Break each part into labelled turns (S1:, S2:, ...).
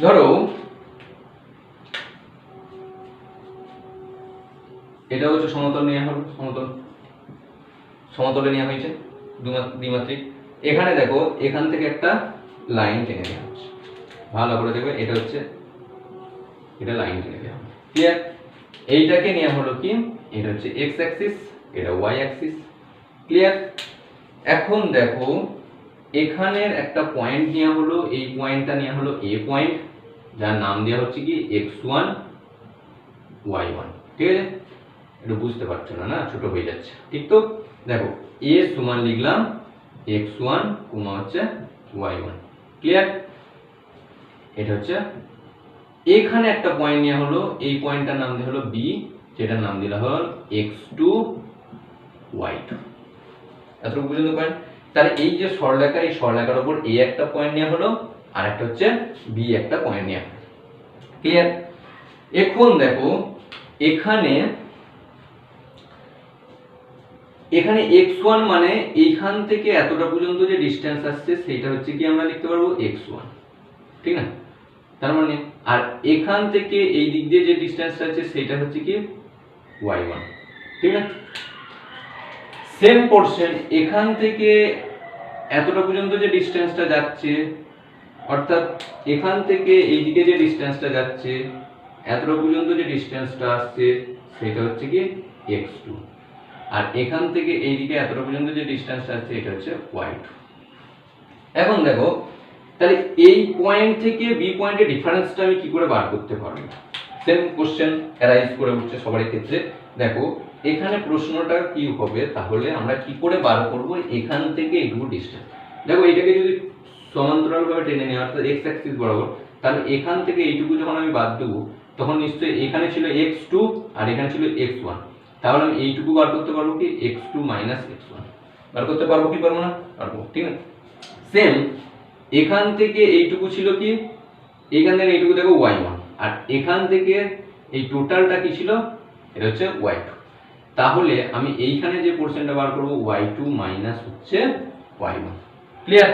S1: ধরো এটা হচ্ছে সমতল নেওয়া হলো, সমতলে নেওয়া হয়েছে দ্বিমাত্রিক। এখানে দেখো এখান থেকে একটা লাইন টেনে নেওয়া হচ্ছে, ভালো করে দেখবে, এটা হচ্ছে এটা লাইন টেনে নেওয়া হবে। ক্লিয়ার? এইটাকে নেওয়া হলো কি, এটা হচ্ছে এক্স অ্যাক্সিস, এটা ওয়াই অ্যাক্সিস। ক্লিয়ার? এখন দেখো এখানের একটা পয়েন্ট নেওয়া হলো, এই পয়েন্টটা নেওয়া হলো এ পয়েন্ট, যার নাম দেওয়া হচ্ছে কি x1 y1। ঠিক আছে? একটু বুঝতে পারছো না, না ছোট হয়ে যাচ্ছে, ঠিক তো? দেখো a সমান লিখলাম x1 হচ্ছে y1। ক্লিয়ার? এটা হচ্ছে এখানে একটা পয়েন্ট নেওয়া হলো, এই পয়েন্টটার নাম দেওয়া হলো b, যেটার নাম দিলা হলো x2 y2। এতটুকু পর্যন্ত পয়েন্ট। তাহলে এই যে সরলরেখা, এই সরলরেখার উপর a একটা পয়েন্ট নেওয়া হলো, আর একটা হচ্ছে b একটা পয়েন্ট নেওয়া হলো। ক্লিয়ার? এখন দেখো এখানে x1 মানে এইখান থেকে এতটা পর্যন্ত যে ডিসটেন্স আসছে সেটা হচ্ছে কি আমরা লিখতে পারবো x1, ঠিক না? তার মানে আর এখান থেকে এই দিক দিয়ে যে ডিসটেন্সটা আছে সেটা হচ্ছে কি y1, ঠিক না? সেম পোরশন এখান থেকে এতটা পর্যন্ত যে ডিসটেন্সটা যাচ্ছে, অর্থাৎ এখান থেকে এই দিকে যে ডিসটেন্সটা যাচ্ছে এতটা পর্যন্ত যে ডিসটেন্সটা আসছে সেটা হচ্ছে কি x2, আর এখান থেকে এই দিকে এতটা পর্যন্ত যে ডিসটেন্সটা আসছে এটা হচ্ছে y2। এখন দেখো তাহলে এই পয়েন্ট থেকে বি পয়েন্টের ডিফারেন্সটা আমি কি করে বার করতে পারবো? সেম কোশ্চেন অ্যারাইজ করে উঠছে সবার ক্ষেত্রে। দেখো এখানে প্রশ্নটা কি হবে, তাহলে আমরা কি করে বার করব এখান থেকে এইটুকু ডিসটেন্স। দেখো এটাকে যদি সমান্তরালভাবে টেনে নেওয়া অর্থাৎ এক্স অ্যাক্সিস বরাবর, তাহলে এখান থেকে এইটুকু যখন আমি বাদ দেবো তখন নিশ্চয়ই এখানে ছিল x2 আর এখানে ছিল x1, তাহলে আমি এইটুকু বার করতে পারবো কি x2 x1 বার করতে পারবো কি পারবো না? পারবো, ঠিক আছে? সেম এখান থেকে এইটুকু ছিল কি, এখান থেকে এইটুকু দেখো y1, আর এখান থেকে এই টোটালটা কি ছিল, এটা হচ্ছে y2। তাহলে আমি এইখানে যে পোরশনটা বার করব y2 হচ্ছে y1। ক্লিয়ার?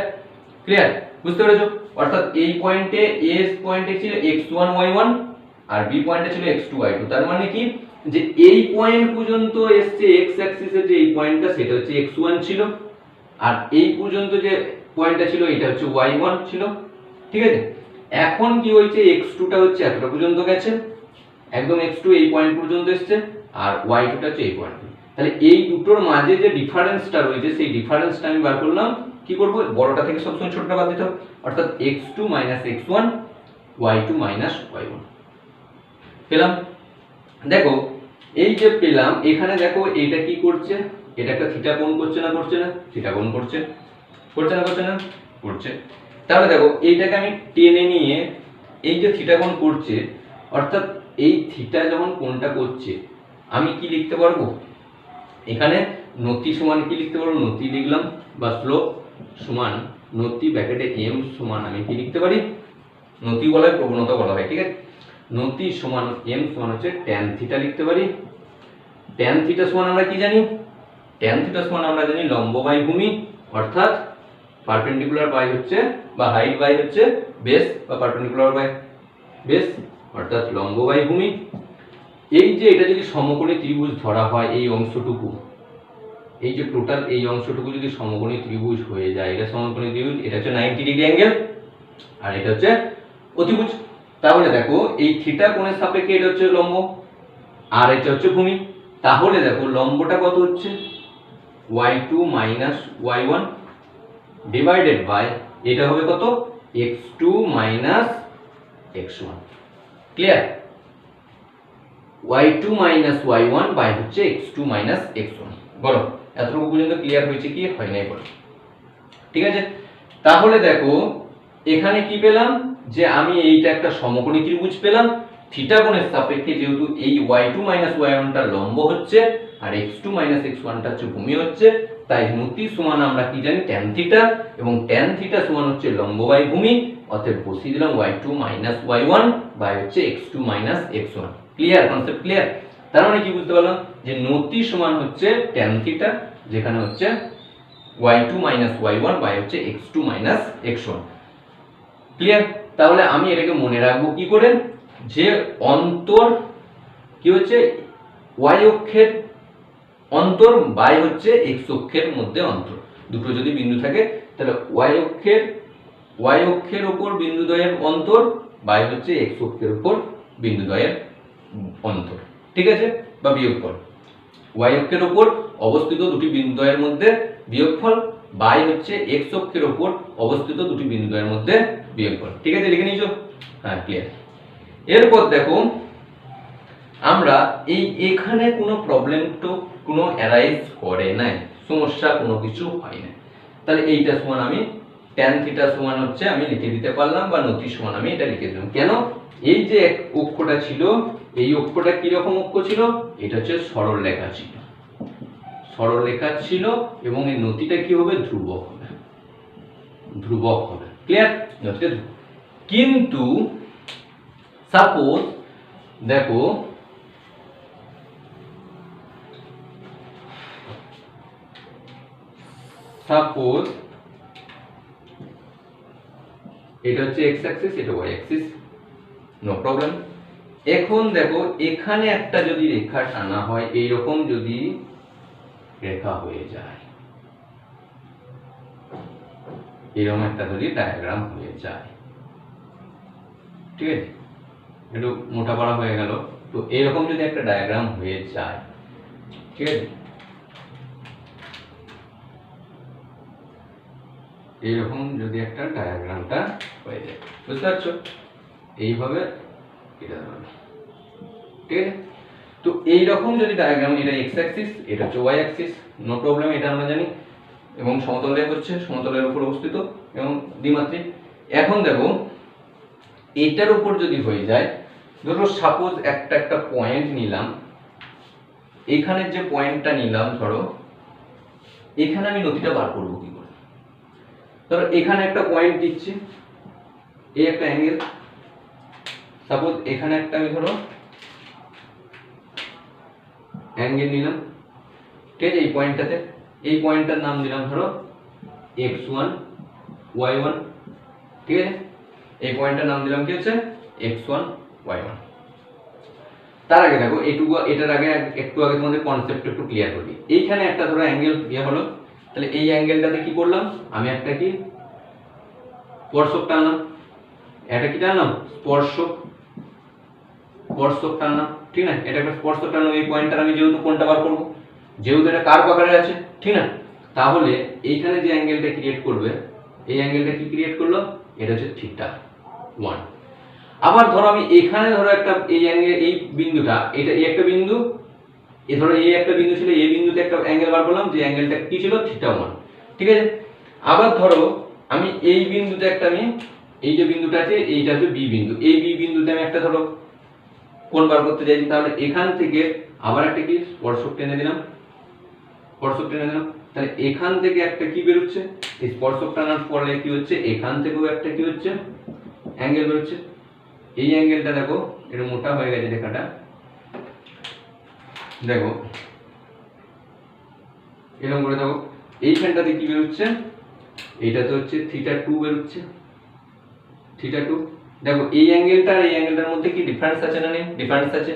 S1: ক্লিয়ার? বুঝতে পেরেছো? অর্থাৎ এই পয়েন্টে a পয়েন্টে ছিল x1 y1 আর b পয়েন্টে ছিল x2 y2। তার মানে কি যে এই পয়েন্ট পর্যন্ত এসছে x অ্যাক্সিসের যে এই পয়েন্টটা সেটা হচ্ছে x1 ছিল, আর এই পর্যন্ত যে পয়েন্টটা ছিল এটা হচ্ছে y1 ছিল। ঠিক আছে? এখন কি হয়েছে, x2 টা হচ্ছে এতটা পর্যন্ত গেছে, একদম x2 এই পয়েন্ট পর্যন্ত এসেছে, আর y2 টা হচ্ছে এই পয়েন্ট। তাহলে এই দুটোর মাঝে যে ডিফারেন্সটা রয়েছে সেই ডিফারেন্সটা আমি বার করলাম। কি করব, বড়টা থেকে সবসময় ছোটটা বাদ দিতে হবে, অর্থাৎ x2 x1 y2 y1 পেলাম। দেখো এই যে পেলাম, এখানে দেখো এটা কি করছে, এটা একটা থিটা কোণ করছে না করছে না? থিটা কোণ করছে, করছে না করছে না? করছে। তাহলে দেখো এইটাকে আমি টেনে নিয়ে এই যে থিটা কোণ করছে, অর্থাৎ এই থিটা যখন কোণটা করছে আমি কি লিখতে পারবো, এখানে নতি সমান কি লিখতে পারবো, নতি লিখলাম, বা স্লোপ সমান নতি ব্র্যাকেটে m সমান আমি কি লিখতে পারি, নতি বলা হয়, প্রবণতা বলা হয়, ঠিক আছে? নতি সমান m সমান হচ্ছে tan থিটা লিখতে পারি। tan থিটা সমান আমরা কি জানি, tan থিটা সমান আমরা জানি লম্ব বাই ভূমি, অর্থাৎ পারপেন্ডিকুলার বাই হচ্ছে বা হাইট বাই হচ্ছে বেস, বা পারপেন্ডিকুলার বাই বেস অর্থাৎ লম্ব বাই ভূমি। এই যে এটা যদি সমকোণী ত্রিভুজ ধরা হয়, এই অংশটুকু, এই যে টোটাল এই অংশটুকু যদি সমকোণী ত্রিভুজ হয়ে যায়, এটা সমকোণী ত্রিভুজ, এটা হচ্ছে 90 ডিগ্রি অ্যাঙ্গেল, আর এটা হচ্ছে অতিভুজ। তাহলে দেখো এই থিটা কোণের সাপেক্ষে এটা হচ্ছে লম্ব আর এটা হচ্ছে ভূমি। তাহলে দেখো লম্বটা কত হচ্ছে, y2 y1 ডিভাইডেড বাই এটা হবে কত, x2 x1। Clear? y2 y1 by হচ্ছে x2 x1। বলো এতটুকু পর্যন্ত ক্লিয়ার হয়েছে কি হয় নাই বলো? ঠিক আছে? তাহলে দেখো এখানে কি পেলাম, যে আমি এইটা একটা সমকোণী ত্রিভুজ পেলাম, থিটা কোণের সাপেক্ষে যেহেতু এই y2 y1 টা লম্ব হচ্ছে আর x2 x1 টা হচ্ছে ভূমি হচ্ছে, তাই নতি সমান আমরা কি জানি tan থিটা, এবং tan থিটা সমান হচ্ছে লম্ব বাই ভূমি, অতএব বসিয়ে দিলাম y2 y1 বাই হচ্ছে x2 x1। Clear? Concept clear? তার মানে কি বুঝতে পারলাম, যে নতি সমান হচ্ছে tan থিটা, যেখানে হচ্ছে y2 y1 বাই হচ্ছে x2 x1। ক্লিয়ার? তাহলে আমি এটাকে মনে রাখবো কি করে, যে অন্তর কি হচ্ছে y অক্ষের অন্তর বাই হচ্ছে x অক্ষের মধ্যে অন্তর, দুটো যদি বিন্দু থাকে তাহলে y অক্ষের উপর বিন্দুদ্বয়ের অন্তর বাই হচ্ছে x অক্ষের উপর বিন্দুদ্বয়ের অন্তর, ঠিক আছে, বা বিয়োগফল। y অক্ষের উপর অবস্থিত দুটি বিন্দুদ্বয়ের মধ্যে বিয়োগফল বাই হচ্ছে x অক্ষের উপর অবস্থিত দুটি বিন্দুদ্বয়ের মধ্যে বিয়োগফল, ঠিক আছে, লিখে নিয়েছো? হ্যাঁ, ক্লিয়ার। এরপর দেখো আমরা এখানে কোনো প্রবলেম তো কোনো অ্যারাইজ করে নাই, সমস্যা কোনো কিছু হয় না, তাহলে এইটা সমান আমি tan থিটা সমান হচ্ছে আমি লিখে দিতে পারলাম, বা নতি সমান আমি এটা লিখে দিলাম। কেন? এই যে অক্ষটা ছিল, এই অক্ষটা কি রকম অক্ষ ছিল? এটা হচ্ছে সরল রেখা ছিল, সরল রেখা ছিল, এবং এই নতিটা কি হবে? ধ্রুবক হবে, ধ্রুবক হবে, ক্লিয়ার? নতিটা ধ্রুবক। কিন্তু সাপোজ দেখো সাপোজ এটা হচ্ছে x অ্যাক্সিস, এটা y অ্যাক্সিস, নো প্রবলেম। এখন দেখো এখানে একটা যদি রেখা টানা হয়, এই রকম যদি রেখা হয়ে যায়, এরকম একটা যদি ডায়াগ্রাম হয়ে যায়, ঠিক আছে, একটু মোটা পারা হয়ে গেল, তো এরকম যদি একটা ডায়াগ্রাম হয়ে যায়, ঠিক আছে, এইরকম যদি একটা ডায়াগ্রামটা হয়ে যায়, বুঝতে পারছো? এইভাবে এটা ধরো, ঠিক আছে, তো এইরকম যদি ডায়াগ্রাম, এটা x অ্যাক্সিস, এটা হচ্ছে y অ্যাক্সিস, নো প্রবলেম, এটা আমরা জানি, এবং সমতল রেখা হচ্ছে সমতলের উপর অবস্থিত এবং দ্বিমাত্রিক। এখন দেখো এটার উপর যদি হয়ে যায়, ধরো সাপোজ একটা পয়েন্ট নিলাম, এখানের যে পয়েন্টটা নিলাম, ধরো এখানে আমি নতিটা বার করবো কি করে? ধরো এখানে একটা পয়েন্ট দিচ্ছি, এই একটা অ্যাঙ্গেল, সাপোজ এখানে একটা আমি ধরো অ্যাঙ্গেল নিলাম, ঠিক আছে, এই পয়েন্টটাতে, এই পয়েন্টটার নাম দিলাম ধরো x1 y1, ঠিক আছে, এই পয়েন্টটার নাম দিলাম কি হচ্ছে x1 y1। তার আগে দেখো এটার আগে একটু আগে তোমাদের কনসেপ্ট একটু ক্লিয়ার করি। এইখানে একটা ধরো অ্যাঙ্গেল ইয়ে হলো, তাহলে এই অ্যাঙ্গেলটাতে কি করলাম আমি? একটা কি স্পর্শক টানলাম, এটা কি টানলাম? স্পর্শক টানলাম, ঠিক না, এটা একটা স্পর্শক টানলাম। এই পয়েন্টটার আমি যেহেতু কোনটা বার করবো, যেহেতু এটা কার্ভ আকারে আছে, ঠিক না, তাহলে এইখানে যে অ্যাঙ্গেলটা ক্রিয়েট করবে, এই অ্যাঙ্গেলটা কি ক্রিয়েট করলো? এটা হচ্ছে থিটা 1। আবার ধরো আমি এখানে ধরো একটা এই অ্যাঙ্গেল, এই বিন্দুটা, এটা এই একটা বিন্দু, এ ধরো এই একটা বিন্দু ছিল, এই বিন্দুতে একটা অ্যাঙ্গেল বার করলাম, যে অ্যাঙ্গেলটা কি ছিল? থিটা 1, ঠিক আছে। আবার ধরো আমি এই বিন্দুতে একটা, আমি এই যে বিন্দুটা আছে, এইটা হচ্ছে বি বিন্দু, এই বি বিন্দুতে আমি একটা ধরো কোণ বার করতে চাইছি, তাহলে এখান থেকে আবার একটা কি স্পর্শক টেনে দিলাম, তাহলে এখান থেকে একটা কি বেরোচ্ছে? এই স্পর্শক টানার ফলে কি হচ্ছে? এখান থেকেও একটা কি হচ্ছে? অ্যাঙ্গেল বেরোচ্ছে। এই অ্যাঙ্গেলটা দেখো, এটা মোটা হয়ে গেছে রেখাটা, দেখো এরকম করে দেখো, এইখানটাতে কি বেরোচ্ছে? এইটাতে হচ্ছে থিটা 2 বেরোচ্ছে, থিটা 2। দেখো এই অ্যাঙ্গেলটা আর এই অ্যাঙ্গেলটার মধ্যে কি ডিফারেন্স আছে না? নেই, ডিফারেন্স আছে।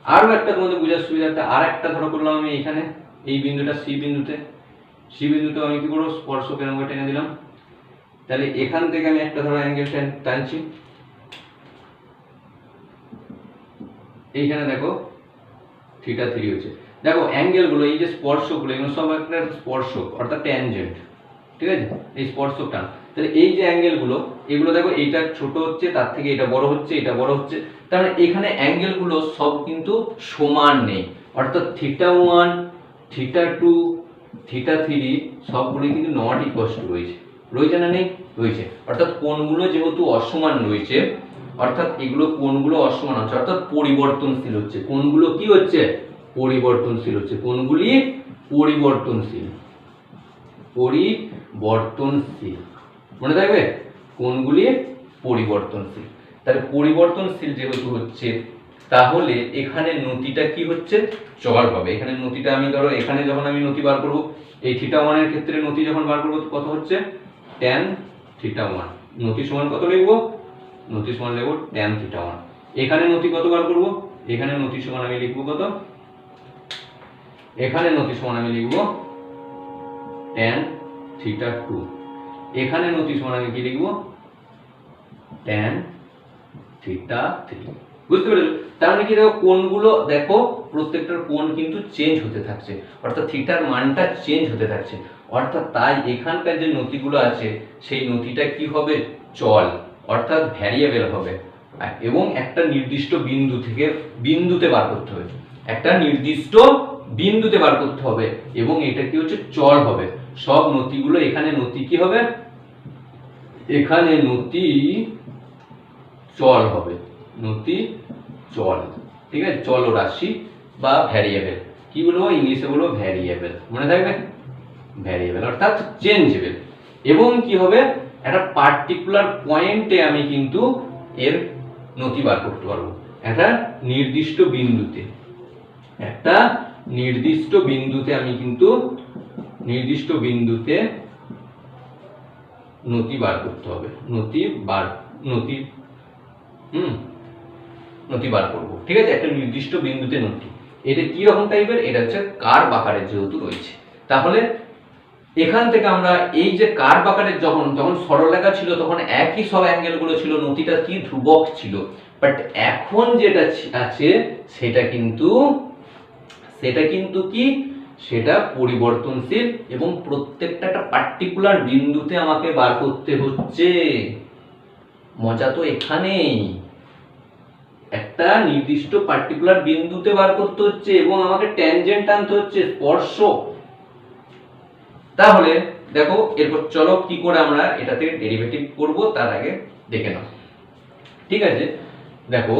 S1: আরো একটা তোমাদের বোঝার সুবিধার্থে আর একটা ধরো করলাম আমি এখানে, এই বিন্দুটা সি বিন্দুতে আমি কি করবো? স্পর্শকের অঙ্গ টেনে দিলাম, তাহলে এখান থেকে আমি একটা ধরো অ্যাঙ্গেল টানছি, এইখানে দেখো থিটা 3 হচ্ছে। দেখো অ্যাঙ্গেল গুলো, এই যে স্পর্শক গুলো, এগুলো সব একটা স্পর্শক অর্থাৎ ট্যানজেন্ট, ঠিক আছে, এই স্পর্শক টান। তাহলে এই যে অ্যাঙ্গেল গুলো, এগুলো দেখো এইটা ছোট হচ্ছে, তার থেকে এটা বড় হচ্ছে, এটা বড় হচ্ছে, তার মানে এখানে অ্যাঙ্গেল গুলো সব কিন্তু সমান নেই, অর্থাৎ থিটা 1, থিটা 2, থিটা 3 সবগুলো কিন্তু নট ইকুয়াল টু রয়েছে না? নেই, রয়েছে। অর্থাৎ কোণগুলো যেহেতু অসমান রয়েছে, অর্থাৎ এগুলো কোণগুলো অসমান হচ্ছে, অর্থাৎ পরিবর্তনশীল হচ্ছে। কোণগুলো কি হচ্ছে? পরিবর্তনশীল হচ্ছে। কোণগুলি পরিবর্তনশীল, মনে থাকবে, কোণগুলি পরিবর্তনশীল। তাহলে পরিবর্তনশীল যেহেতু হচ্ছে, তাহলে এখানে নতিটা কি হচ্ছে? চল পাবে। এখানে নতিটা আমি ধরো এখানে যখন আমি নতি বার করব, এই থিটা 1 এর ক্ষেত্রে নতি যখন বার করব কত হচ্ছে? tan theta 1। নতি সমান কত লিখবো? নতি সমান লিখব tan থিটা 1। এখানে নতি কত বার করব, এখানে নতি সমান আমি লিখব কত, এখানে নতি সমান আমি লিখব tan থিটা 2, এখানে নতি সমান আমি কি লিখব tan থিটা 3। বুঝতে পেরেছো? তার মানে কি দেখো কোণগুলো দেখো প্রত্যেকটার কোণ কিন্তু চেঞ্জ হতে থাকছে, অর্থাৎ থিটার মানটা চেঞ্জ হতে থাকছে, অর্থাৎ তাই এখানকার যে নতিগুলো আছে সেই নতিটা কি হবে, চল অর্থাৎ ভ্যারিয়েবল হবে, এবং একটা নির্দিষ্ট বিন্দু থেকে বিন্দুতে বার করতে হবে, একটা নির্দিষ্ট বিন্দুতে বার করতে হবে, এবং এটা কি হচ্ছে চল হবে। সব নতিগুলো এখানে নতি কি হবে, এখানে নতি চল হবে, নতি চল, ঠিক আছে, চল রাশি বা ভ্যারিয়েবল, কি বলবো ইংলিশে বলবো ভ্যারিয়েবল, মনে থাকবে ভ্যারিয়েবল অর্থাৎ চেঞ্জেবল। এবং কি হবে একটা পার্টিকুলার পয়েন্টে আমি কিন্তু এর নতি বার করতে পারবো, একটা নির্দিষ্ট বিন্দুতে, একটা নির্দিষ্ট বিন্দুতে আমি কিন্তু নির্দিষ্ট বিন্দুতে নতি বার করতে হবে, নতি বার করবো, ঠিক আছে, একটা নির্দিষ্ট বিন্দুতে নতি। এটা কি রকম টাইপের, এটা হচ্ছে কার্ভ আকারের যেহেতু রয়েছে, তাহলে এখান থেকে আমরা এই যে কার্ভ আকারের যখন যখন সরলরেখা ছিল তখন একই সব অ্যাঙ্গেল গুলো ছিল, নতিটা কি ধ্রুবক ছিল, বাট এখন যেটা আছে সেটা কিন্তু কি সেটা পরিবর্তনশীল, এবং প্রত্যেকটা একটা পার্টিকুলার বিন্দুতে আমাকে বার করতে হচ্ছে। মজা তো এখানেই, একটা নির্দিষ্ট পার্টিকুলার বিন্দুতে বার করতে হচ্ছে এবং আমাকে ট্যানজেন্ট আনতে হচ্ছে, স্পর্শক। তাহলে দেখো এরপর চলো কি করে আমরা এটা থেকে ডেরিভেটিভ করব, তার আগে দেখে নাও, ঠিক আছে। দেখো